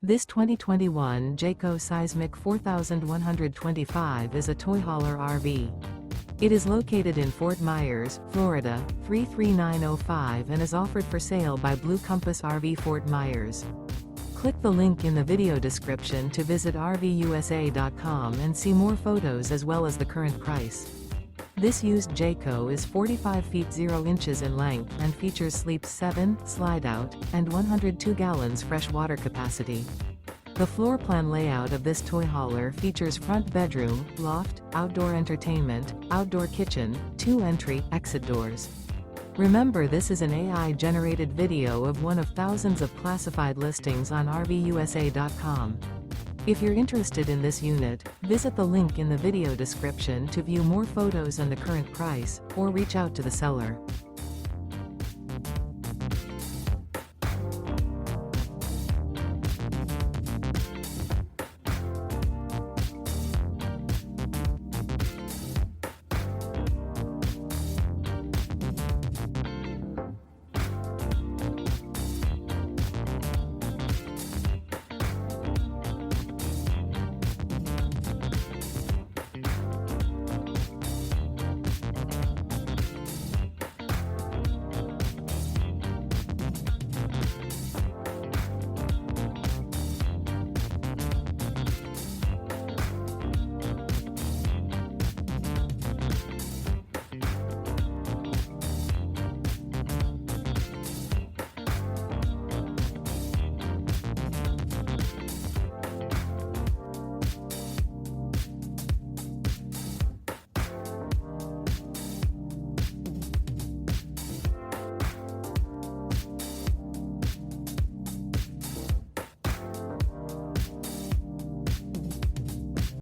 This 2021 Jayco Seismic 4125 is a toy hauler RV. It is located in Fort Myers, Florida, 33905 and is offered for sale by Blue Compass RV Fort Myers. Click the link in the video description to visit RVUSA.com and see more photos as well as the current price. This used Jayco is 45 feet 0 inches in length and features sleeps 7, slide-out, and 102 gallons fresh water capacity. The floor plan layout of this toy hauler features front bedroom, loft, outdoor entertainment, outdoor kitchen, 2 entry/exit doors. Remember, this is an AI-generated video of one of thousands of classified listings on RVUSA.com. If you're interested in this unit, visit the link in the video description to view more photos and the current price, or reach out to the seller.